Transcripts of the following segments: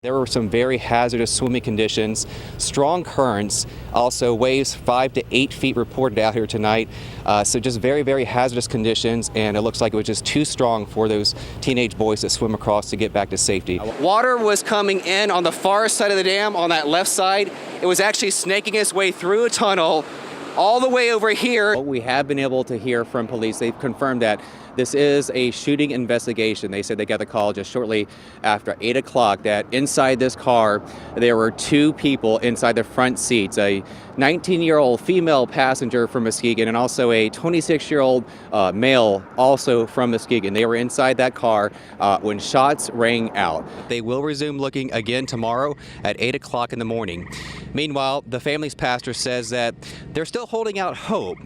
There were some very hazardous swimming conditions, strong currents, also waves 5 to 8 feet reported out here tonight. So just very, very hazardous conditions, and it looks like it was just too strong for those teenage boys that swim across to get back to safety. Water was coming in on the far side of the dam on that left side. It was actually snaking its way through a tunnel all the way over here. We have been able to hear from police. They've confirmed that this is a shooting investigation. They said they got the call just shortly after 8 o'clock that inside this car there were 2 people inside the front seats, a 19-year-old female passenger from Muskegon and also a 26-year-old male also from Muskegon. They were inside that car when shots rang out. They will resume looking again tomorrow at 8 o'clock in the morning. Meanwhile, the family's pastor says that they're still holding out hope.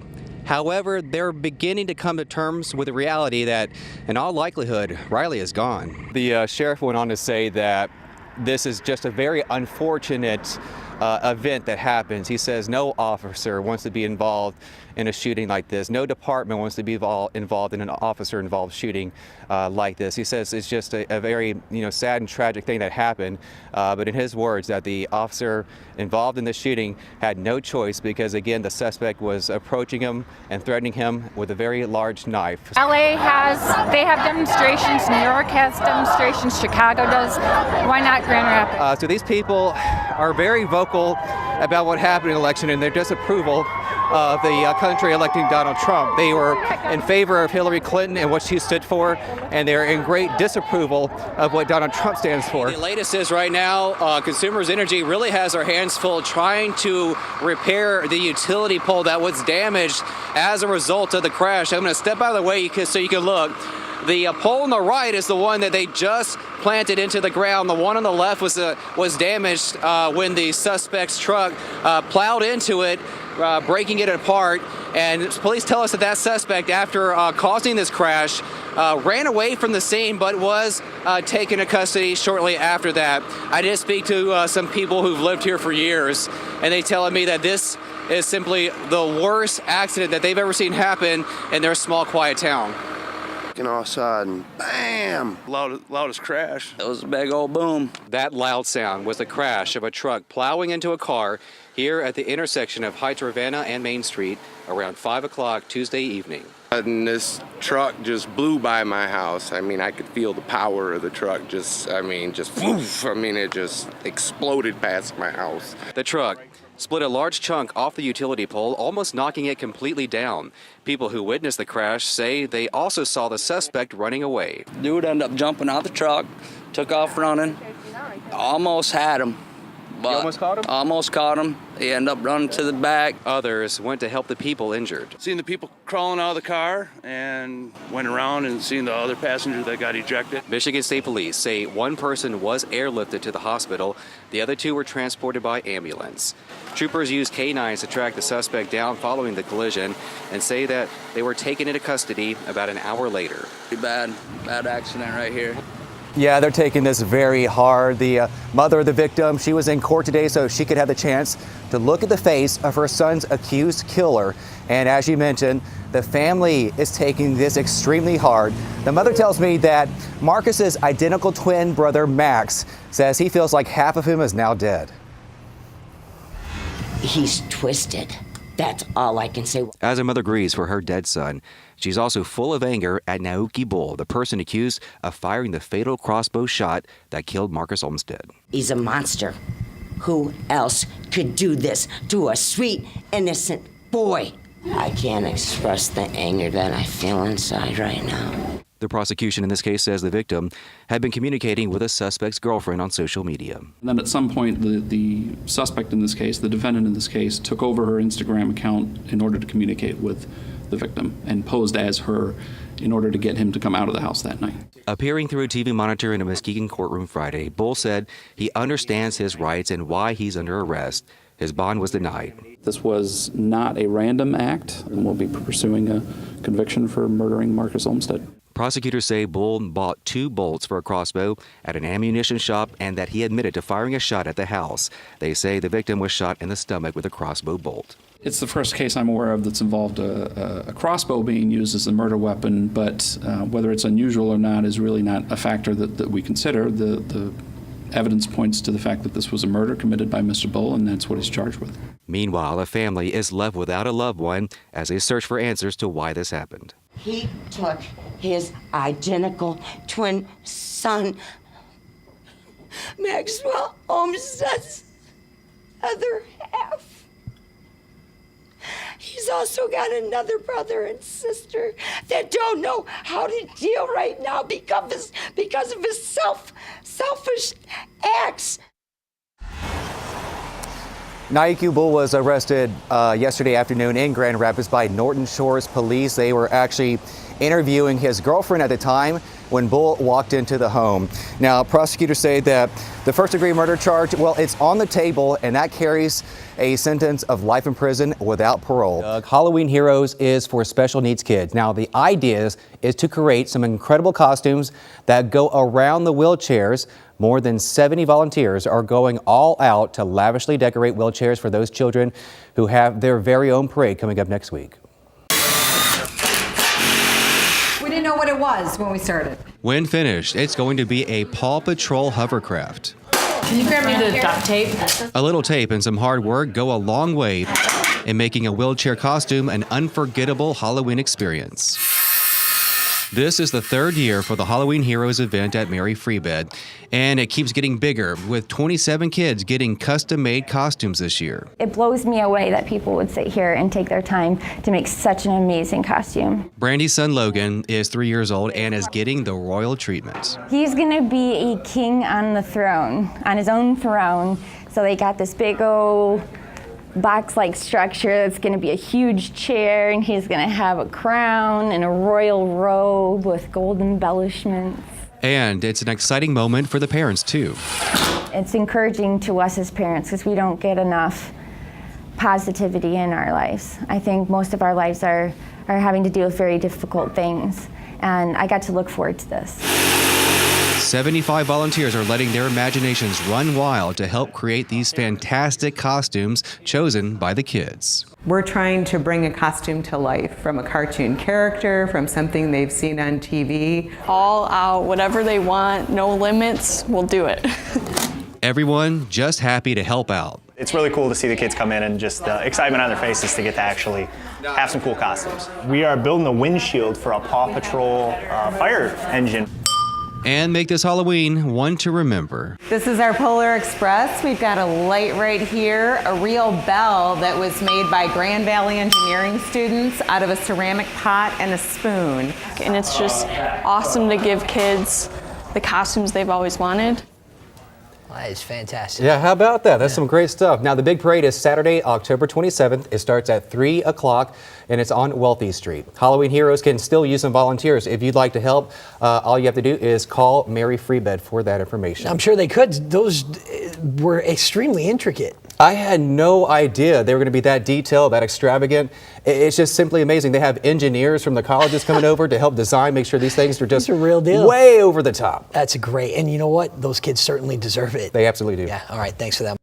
However, they're beginning to come to terms with the reality that, in all likelihood, Riley is gone. The sheriff went on to say that this is just a very unfortunate event that happens. He says no officer wants to be involved in a shooting like this. No department wants to be involved in an officer-involved shooting like this. He says it's just a very sad and tragic thing that happened. But in his words, that the officer involved in the shooting had no choice because, again, the suspect was approaching him and threatening him with a very large knife. LA they have demonstrations. New York has demonstrations. Chicago does. Why not Grand Rapids? So these people are very vocal about what happened in the election and their disapproval of the country electing Donald Trump. They were in favor of Hillary Clinton and what she stood for, and they're in great disapproval of what Donald Trump stands for. The latest is right now, Consumers Energy really has their hands full trying to repair the utility pole that was damaged as a result of the crash. I'm going to step out of the way so you can look. The pole on the right is the one that they just planted into the ground. The one on the left was damaged when the suspect's truck plowed into it, breaking it apart. And police tell us that suspect, after causing this crash, ran away from the scene but was taken to custody shortly after that. I did speak to some people who've lived here for years, and they telling me that this is simply the worst accident that they've ever seen happen in their small, quiet town. And all of a sudden, bam! Loudest crash. It was a big old boom. That loud sound was the crash of a truck plowing into a car here at the intersection of Heights Ravenna and Main Street around 5 o'clock Tuesday evening. And this truck just blew by my house. I mean, I could feel the power of the truck it just exploded past my house. The truck split a large chunk off the utility pole, almost knocking it completely down. People who witnessed the crash say they also saw the suspect running away. Dude ended up jumping out the truck, took off running, almost had him. You almost caught him? Almost caught him. He ended up running to the back. Others went to help the people injured. Seeing the people crawling out of the car and went around and seeing the other passenger that got ejected. Michigan State Police say one person was airlifted to the hospital. The other 2 were transported by ambulance. Troopers used canines to track the suspect down following the collision and say that they were taken into custody about an hour later. Pretty bad accident right here. Yeah, they're taking this very hard. The mother of the victim, she was in court today so she could have the chance to look at the face of her son's accused killer. And as you mentioned, the family is taking this extremely hard. The mother tells me that Marcus's identical twin brother, Max, says he feels like half of him is now dead. He's twisted. That's all I can say. As a mother grieves for her dead son, she's also full of anger at Naoki Bull, the person accused of firing the fatal crossbow shot that killed Marcus Olmsted. He's a monster. Who else could do this to a sweet, innocent boy? I can't express the anger that I feel inside right now. The prosecution in this case says the victim had been communicating with a suspect's girlfriend on social media. And then at some point, the suspect in this case, the defendant in this case, took over her Instagram account in order to communicate with the victim and posed as her in order to get him to come out of the house that night. Appearing through a TV monitor in a Muskegon courtroom Friday, Bull said he understands his rights and why he's under arrest. His bond was denied. This was not a random act, and we'll be pursuing a conviction for murdering Marcus Olmsted. Prosecutors say Bull bought 2 bolts for a crossbow at an ammunition shop and that he admitted to firing a shot at the house. They say the victim was shot in the stomach with a crossbow bolt. It's the first case I'm aware of that's involved a crossbow being used as a murder weapon, but whether it's unusual or not is really not a factor that we consider. The evidence points to the fact that this was a murder committed by Mr. Bull, and that's what he's charged with. Meanwhile, a family is left without a loved one as they search for answers to why this happened. He took his identical twin son, Maxwell Olmsted's other half. He's also got another brother and sister that don't know how to deal right now because of his selfish acts. Naiku Bull was arrested yesterday afternoon in Grand Rapids by Norton Shores police. They were actually interviewing his girlfriend at the time when Bull walked into the home. Now, prosecutors say that the first-degree murder charge, well, it's on the table, and that carries a sentence of life in prison without parole. Halloween Heroes is for special needs kids. Now, the idea is to create some incredible costumes that go around the wheelchairs. More than 70 volunteers are going all out to lavishly decorate wheelchairs for those children who have their very own parade coming up next week. We didn't know what it was when we started. When finished, it's going to be a Paw Patrol hovercraft. Can you grab me the duct tape? A little tape and some hard work go a long way in making a wheelchair costume an unforgettable Halloween experience. This is the third year for the Halloween Heroes event at Mary Free Bed, and it keeps getting bigger, with 27 kids getting custom-made costumes this year. It blows me away that people would sit here and take their time to make such an amazing costume. Brandy's son Logan is 3 years old and is getting the royal treatment. He's gonna be a king on the throne, on his own throne. So they got this big old box-like structure that's going to be a huge chair, and he's going to have a crown and a royal robe with gold embellishments. And it's an exciting moment for the parents, too. It's encouraging to us as parents because we don't get enough positivity in our lives. I think most of our lives are having to deal with very difficult things, and I got to look forward to this. 75 volunteers are letting their imaginations run wild to help create these fantastic costumes chosen by the kids. We're trying to bring a costume to life from a cartoon character, from something they've seen on TV. All out, whatever they want, no limits, we'll do it. Everyone just happy to help out. It's really cool to see the kids come in and just the excitement on their faces to get to actually have some cool costumes. We are building the windshield for a Paw Patrol fire engine. And make this Halloween one to remember. This is our Polar Express. We've got a light right here, a real bell that was made by Grand Valley engineering students out of a ceramic pot and a spoon. And it's just awesome to give kids the costumes they've always wanted. That is fantastic. Yeah, how about that? That's some great stuff. Now, the big parade is Saturday, October 27th. It starts at 3 o'clock, and it's on Wealthy Street. Halloween Heroes can still use some volunteers. If you'd like to help, all you have to do is call Mary Free Bed for that information. I'm sure they could. Those were extremely intricate. I had no idea they were going to be that detailed, that extravagant. It's just simply amazing. They have engineers from the colleges coming over to help design, make sure these things are just a real deal. Way over the top. That's great. And you know what? Those kids certainly deserve it. They absolutely do. Yeah. All right. Thanks for that.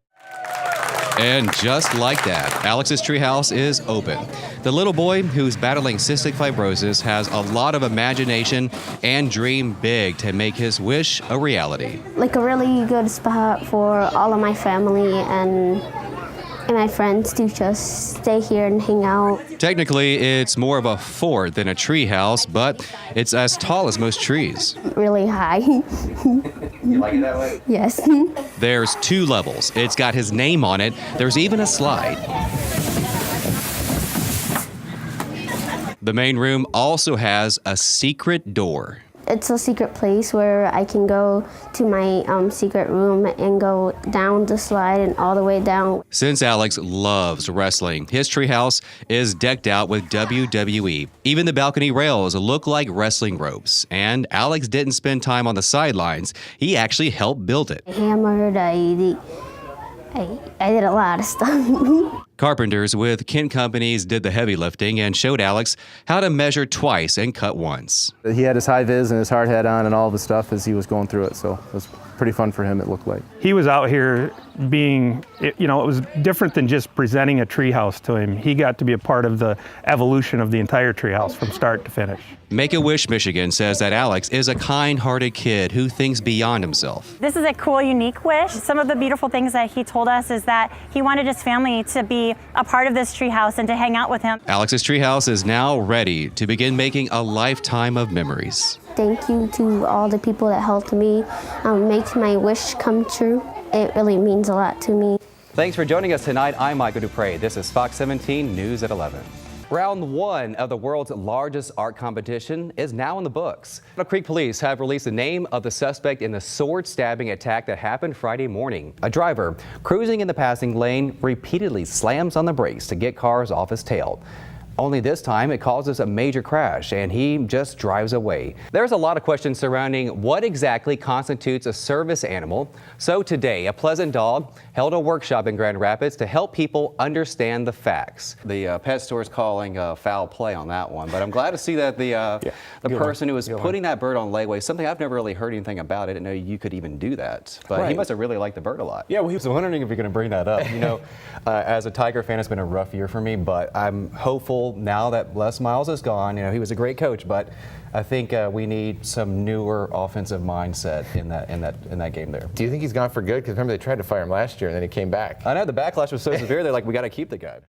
And just like that, Alex's treehouse is open. The little boy who's battling cystic fibrosis has a lot of imagination and dream big to make his wish a reality. Like a really good spot for all of my family and my friends to just stay here and hang out. Technically, it's more of a fort than a tree house, but it's as tall as most trees. Really high. You like it that way? Yes. There's 2 levels. It's got his name on it. There's even a slide. The main room also has a secret door. It's a secret place where I can go to my secret room and go down the slide and all the way down. Since Alex loves wrestling, his treehouse is decked out with WWE. Even the balcony rails look like wrestling ropes. And Alex didn't spend time on the sidelines. He actually helped build it. I hammered, I did a lot of stuff. Carpenters with Kent Companies did the heavy lifting and showed Alex how to measure twice and cut once. He had his high vis and his hard hat on and all the stuff as he was going through it, so it was pretty fun for him, it looked like. He was out here being, it was different than just presenting a treehouse to him. He got to be a part of the evolution of the entire treehouse from start to finish. Make-A-Wish Michigan says that Alex is a kind-hearted kid who thinks beyond himself. This is a cool, unique wish. Some of the beautiful things that he told us is that he wanted his family to be a part of this treehouse and to hang out with him. Alex's treehouse is now ready to begin making a lifetime of memories. Thank you to all the people that helped me make my wish come true. It really means a lot to me. Thanks for joining us tonight. I'm Michael Dupre. This is Fox 17 News at 11. Round 1 of the world's largest art competition is now in the books. Battle Creek police have released the name of the suspect in the sword stabbing attack that happened Friday morning. A driver cruising in the passing lane repeatedly slams on the brakes to get cars off his tail. Only this time it causes a major crash and he just drives away. There's a lot of questions surrounding what exactly constitutes a service animal. So today, a Pleasant Dog held a workshop in Grand Rapids to help people understand the facts. The pet store is calling foul play on that one, but I'm glad to see that the person who was putting that bird on layaway, something I've never really heard anything about. I didn't know you could even do that, but he must have really liked the bird a lot. Yeah, well, he was wondering if you're going to bring that up. As a Tiger fan, it's been a rough year for me, but I'm hopeful now that Les Miles is gone. He was a great coach, but I think we need some newer offensive mindset in that game there. Do you think he's gone for good? Because remember they tried to fire him last year and then he came back. I know the backlash was so severe. They're like, we got to keep the guy.